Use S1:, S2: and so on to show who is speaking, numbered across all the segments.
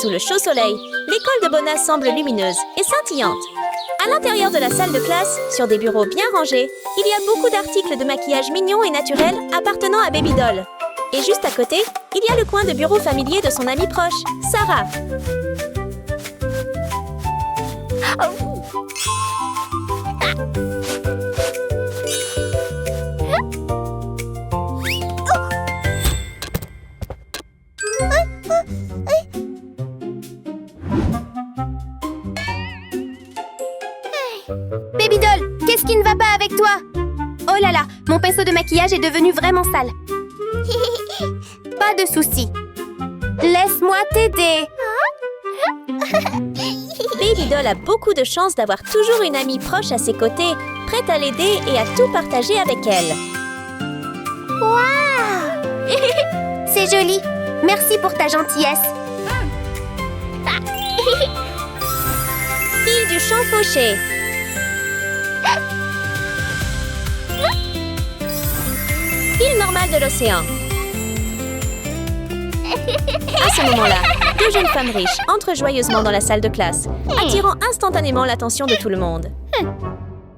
S1: Sous le chaud soleil, l'école de Bona semble lumineuse et scintillante. À l'intérieur de la salle de classe, sur des bureaux bien rangés, il y a beaucoup d'articles de maquillage mignons et naturels appartenant à Baby Doll. Et juste à côté, il y a le coin de bureau familier de son amie proche, Sarah.
S2: Baby Doll, qu'est-ce qui ne va pas avec toi? Oh là là, mon pinceau de maquillage est devenu vraiment sale. Pas de souci. Laisse-moi t'aider.
S1: Baby Doll a beaucoup de chance d'avoir toujours une amie proche à ses côtés, prête à l'aider et à tout partager avec elle.
S2: Waouh! C'est joli. Merci pour ta gentillesse.
S1: Fille du champ fauché. Île normale de l'océan. À ce moment-là, deux jeunes femmes riches entrent joyeusement dans la salle de classe, attirant instantanément l'attention de tout le monde.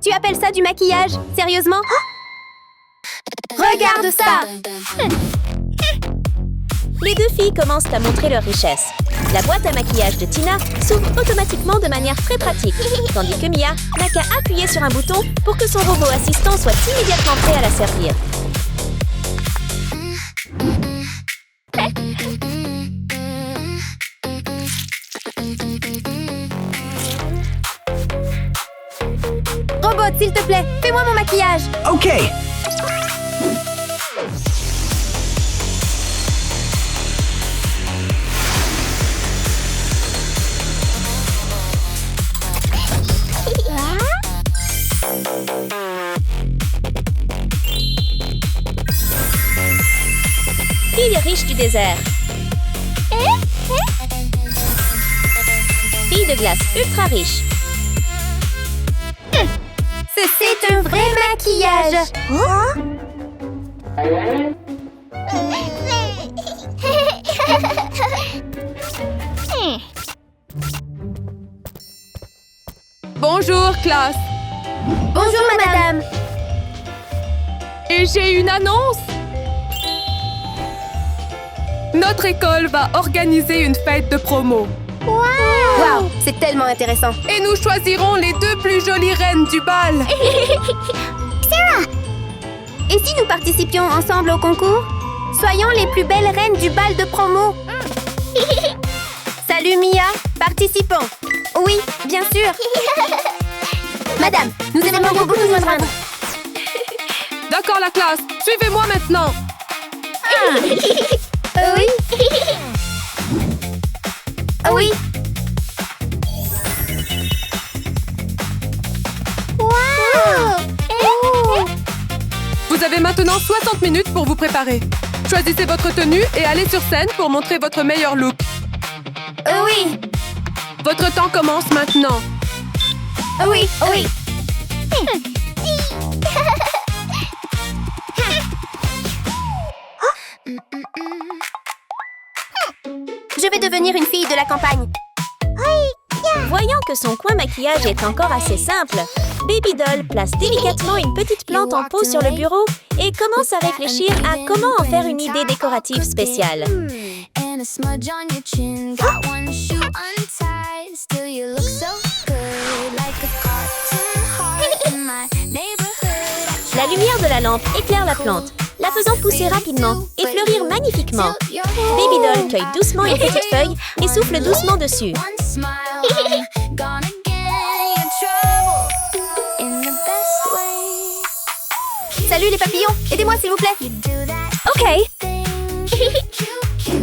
S2: Tu appelles ça du maquillage? Sérieusement? Regarde ça!
S1: Les deux filles commencent à montrer leur richesse. La boîte à maquillage de Tina s'ouvre automatiquement de manière très pratique, tandis que Mia n'a qu'à appuyer sur un bouton pour que son robot assistant soit immédiatement prêt à la servir.
S2: Robot, s'il te plaît, fais-moi mon maquillage.
S3: OK.
S1: Fille riche du désert. Fille de glace ultra riche.
S2: C'est un vrai maquillage.
S4: Bonjour, classe.
S2: Bonjour, madame.
S4: Et j'ai une annonce. Notre école va organiser une fête de promo.
S2: Wow, c'est tellement intéressant.
S4: Et nous choisirons les deux plus jolies reines du bal.
S2: Et si nous participions ensemble au concours? Soyons les plus belles reines du bal de promo. Salut Mia, participons. Oui, bien sûr. Madame, nous aimerions beaucoup nous joindre.
S4: D'accord, la classe. Suivez-moi maintenant.
S2: Oui. Oui. Wow.
S4: Vous avez maintenant 60 minutes pour vous préparer. Choisissez votre tenue et allez sur scène pour montrer votre meilleur look.
S2: Oui.
S4: Votre temps commence maintenant.
S2: Oui. Oui. Je vais devenir une fille de la campagne.
S1: Voyant que son coin maquillage est encore assez simple, Baby Doll place délicatement une petite plante en pot sur le bureau et commence à réfléchir à comment en faire une idée décorative spéciale. La lumière de la lampe éclaire la plante, la faisant pousser rapidement et fleurir magnifiquement. Baby Doll cueille doucement une petite feuille et souffle doucement dessus.
S2: Salut les papillons, aidez-moi s'il vous plaît.
S1: OK.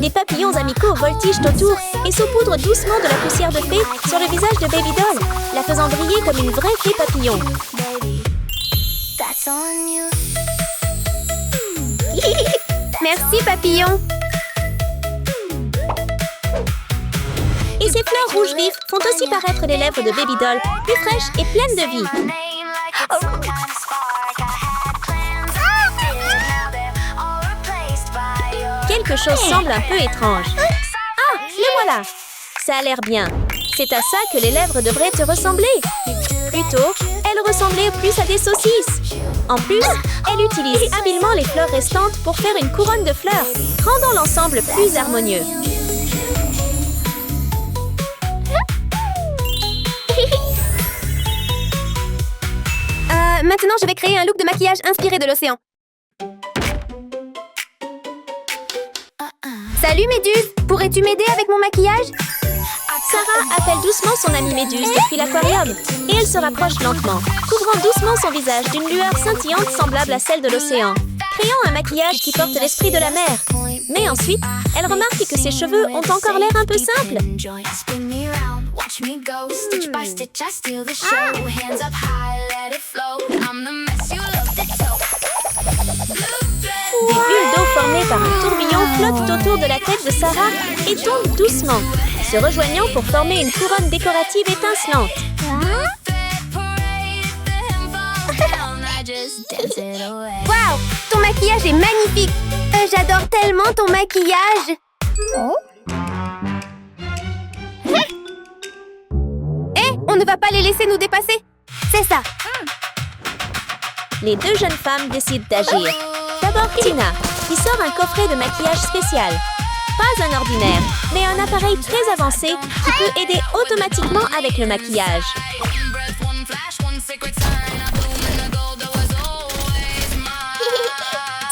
S1: Les papillons amicaux voltigent autour et saupoudrent doucement de la poussière de fée sur le visage de Baby Doll, la faisant briller comme une vraie fée papillon.
S2: Merci papillon.
S1: Et ces fleurs rouges vives font aussi paraître les lèvres de Baby Doll, plus fraîches et pleines de vie. Quelque chose semble un peu étrange. Ah, le voilà! Ça a l'air bien. C'est à ça que les lèvres devraient te ressembler. Plutôt, elles ressemblaient plus à des saucisses. En plus, elle utilise habilement les fleurs restantes pour faire une couronne de fleurs, rendant l'ensemble plus harmonieux.
S2: Maintenant, je vais créer un look de maquillage inspiré de l'océan. Salut Méduse, pourrais-tu m'aider avec mon maquillage?
S1: Sarah appelle doucement son amie Méduse depuis l'aquarium et elle se rapproche lentement, couvrant doucement son visage d'une lueur scintillante semblable à celle de l'océan, créant un maquillage qui porte l'esprit de la mer. Mais ensuite, elle remarque que ses cheveux ont encore l'air un peu simples. Des bulles d'eau formées par un tourbillon flottent autour de la tête de Sarah et tombent doucement, se rejoignant pour former une couronne décorative étincelante.
S2: Waouh, ton maquillage est magnifique. J'adore tellement ton maquillage. On ne va pas les laisser nous dépasser. C'est ça.
S1: Les deux jeunes femmes décident d'agir. D'abord Tina, qui sort un coffret de maquillage spécial. Pas un ordinaire, mais un appareil très avancé qui peut aider automatiquement avec le maquillage.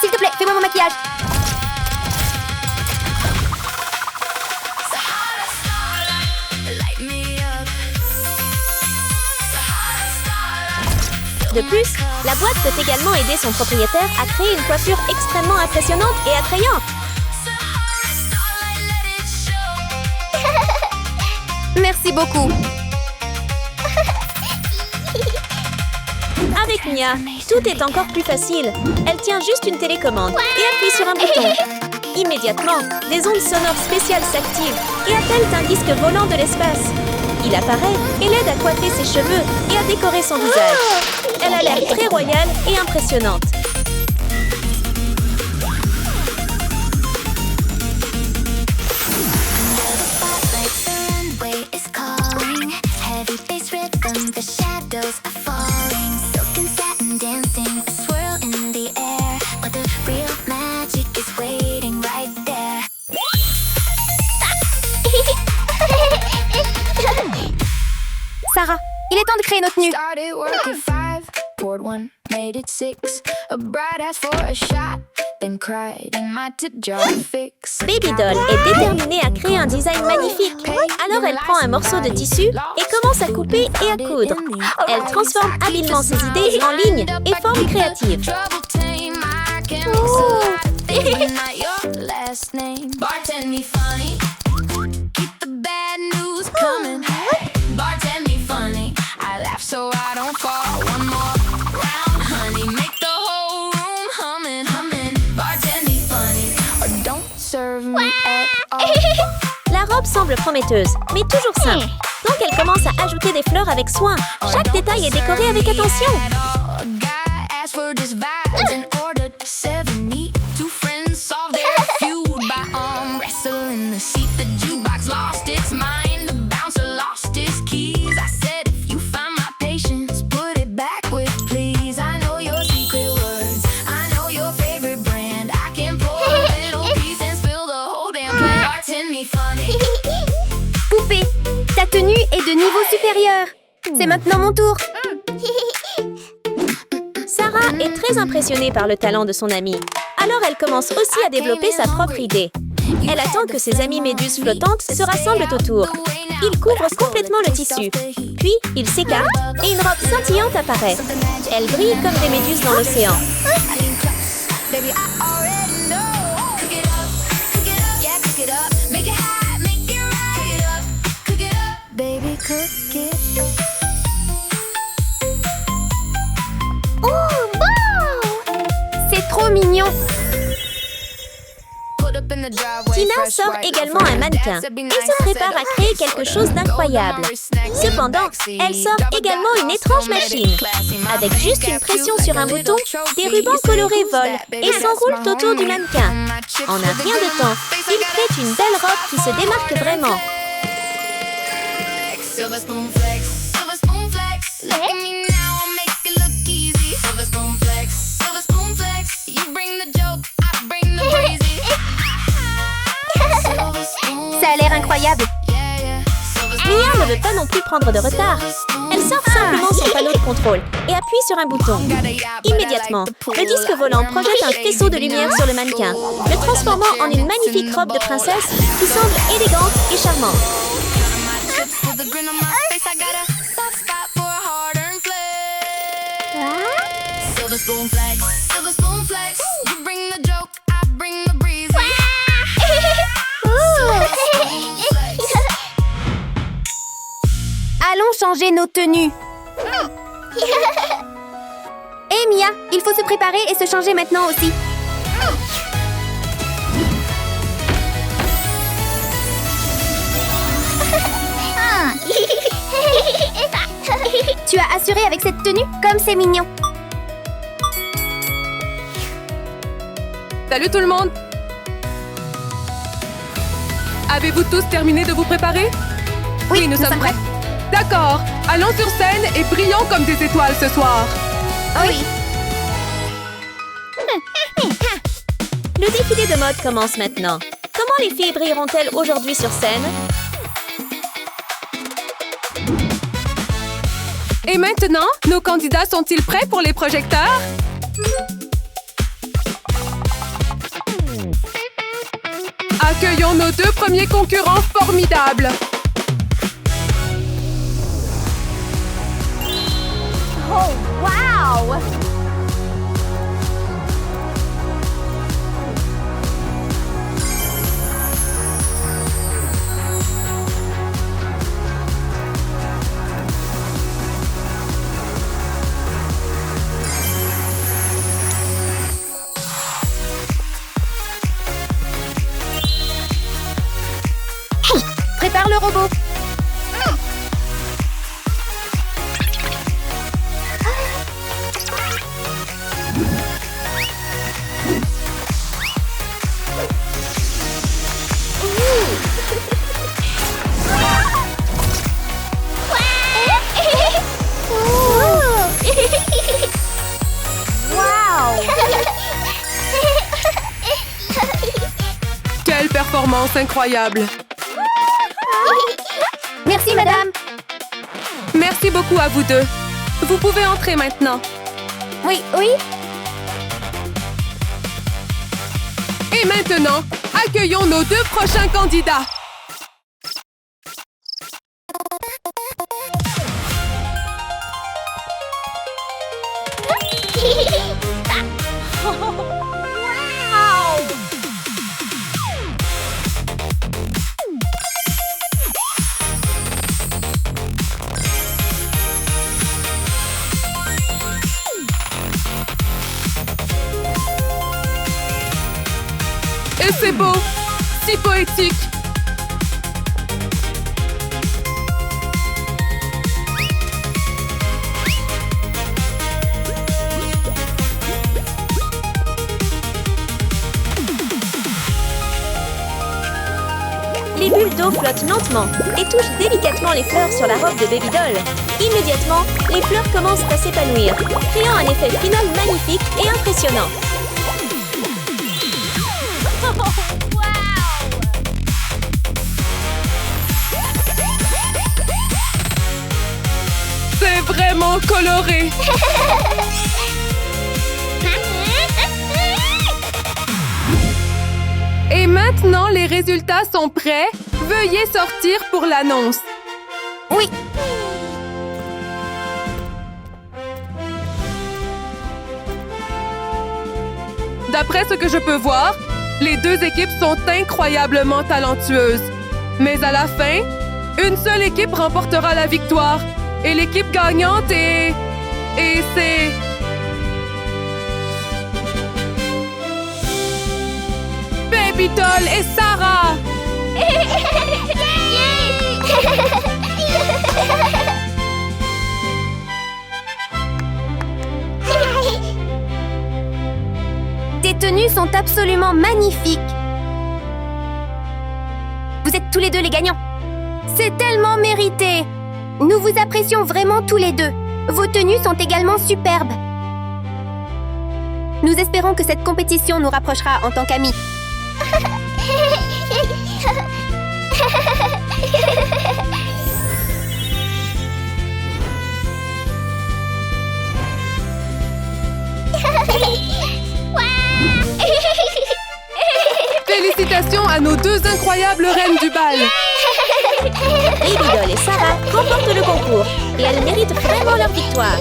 S2: S'il te plaît, fais-moi mon maquillage.
S1: De plus, la boîte peut également aider son propriétaire à créer une coiffure extrêmement impressionnante et attrayante.
S2: Merci beaucoup.
S1: Avec Mia, tout est encore plus facile. Elle tient juste une télécommande et appuie sur un bouton. Immédiatement, des ondes sonores spéciales s'activent et appellent un disque volant de l'espace. Il apparaît et l'aide à coiffer ses cheveux et à décorer son visage. Elle a l'air très royale et impressionnante.
S2: Sarah, il est temps de créer nos tenues.
S3: Poured one, made it 6. A bright ass for a shot, then cried in my tip jar fix.
S1: Babydoll est déterminée à créer un design magnifique. Alors elle prend un morceau de tissu et commence à couper et à coudre. Elle transforme habilement ses idées en lignes et formes créatives.
S3: Bartend me funny, keep the bad news coming. Bartend me funny, I laugh so I don't fall. One more round, honey, make the whole room humming, humming. Bartend me funny, or don't serve me at all.
S1: La robe semble prometteuse, mais toujours simple. Donc elle commence à ajouter des fleurs avec soin. Chaque détail est décoré avec attention.
S3: A guy asked for just vibes and ordered 70. Two friends solved their feud by arm wrestling the seat. The jukebox lost its mind, the bouncer lost his keys. I said, if you find my patience, put it back with please. I know your secret words, I know your favorite brand. I can pour a little piece and spill the whole damn plan. Bartend me funny.
S2: Poupée, ta tenue est de niveau supérieur. C'est maintenant mon tour.
S1: Sarah est très impressionnée par le talent de son amie. Alors elle commence aussi à développer sa propre idée. Elle attend que ses amies méduses flottantes se rassemblent autour. Ils couvrent complètement le tissu. Puis, ils s'écartent et une robe scintillante apparaît. Elle brille comme des méduses dans l'océan.
S3: Baby, I already know. Cook it up, yeah, cook it up. Make it hot, make it right. Cook it up, baby, cook it up.
S2: Oh, wow! C'est trop mignon.
S3: Put up in the driveway.
S1: Ina sort également un mannequin et se prépare à créer quelque chose d'incroyable. Cependant, elle sort également une étrange machine. Avec juste une pression sur un bouton, des rubans colorés volent et s'enroulent autour du mannequin. En un rien de temps, il crée une belle robe qui se démarque vraiment.
S3: Silver spoon flex, silver spoon flex. Look at me now, I'll make it look easy. Silver spoon flex, silver spoon flex. You bring the joke, I bring the breezy. Silver spoon,
S2: Ça a l'air incroyable.
S3: yeah, yeah. Silver spoon,
S1: Mia ne veut pas non plus prendre de retard. Elle sort simplement son panneau de contrôle et appuie sur un bouton. Immédiatement, le disque volant projette un faisceau de lumière sur le mannequin, le transformant en une magnifique robe de princesse qui semble élégante et charmante.
S3: chips with a grin on my face. I got a soft spot for a hard-earned flex. Silver spoon flex, silver spoon flex. You bring the joke, I bring the breezy.
S2: Allons changer nos tenues. Hé Mia, il faut se préparer et se changer maintenant aussi. Tu as assuré avec cette tenue? Comme c'est mignon.
S4: Salut tout le monde! Avez-vous tous terminé de vous préparer?
S2: Oui,
S4: nous sommes prêts. D'accord, allons sur scène et brillons comme des étoiles ce soir.
S2: Oui.
S1: Le défilé de mode commence maintenant. Comment les filles brilleront-elles aujourd'hui sur scène?
S4: Et maintenant, nos candidats sont-ils prêts pour les projecteurs? Accueillons nos deux premiers concurrents formidables.
S2: Oh, wow! Prépare le robot.
S4: Quelle performance incroyable!
S2: Merci, madame.
S4: Merci beaucoup à vous deux. Vous pouvez entrer maintenant.
S2: Oui, oui.
S4: Et maintenant, accueillons nos deux prochains candidats. Et c'est beau, si poétique.
S1: Les bulles d'eau flottent lentement et touchent délicatement les fleurs sur la robe de Baby Doll. Immédiatement, les fleurs commencent à s'épanouir, créant un effet final magnifique et impressionnant.
S4: C'est vraiment coloré. Et maintenant, les résultats sont prêts. Veuillez sortir pour l'annonce.
S2: Oui.
S4: D'après ce que je peux voir, les deux équipes sont incroyablement talentueuses. Mais à la fin, une seule équipe remportera la victoire. Et l'équipe gagnante est... Et c'est... Baby Doll et Sarah!
S2: Tes tenues sont absolument magnifiques. Vous êtes tous les deux les gagnants. C'est tellement mérité. Nous vous apprécions vraiment tous les deux. Vos tenues sont également superbes. Nous espérons que cette compétition nous rapprochera en tant qu'amis.
S4: Félicitations à nos deux incroyables reines du bal!
S1: Baby Doll et Sarah remportent le concours et elles méritent vraiment leur victoire.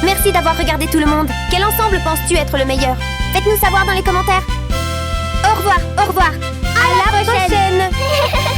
S2: Merci d'avoir regardé tout le monde. Quel ensemble penses-tu être le meilleur? Faites-nous savoir dans les commentaires. Au revoir, au revoir. À la prochaine.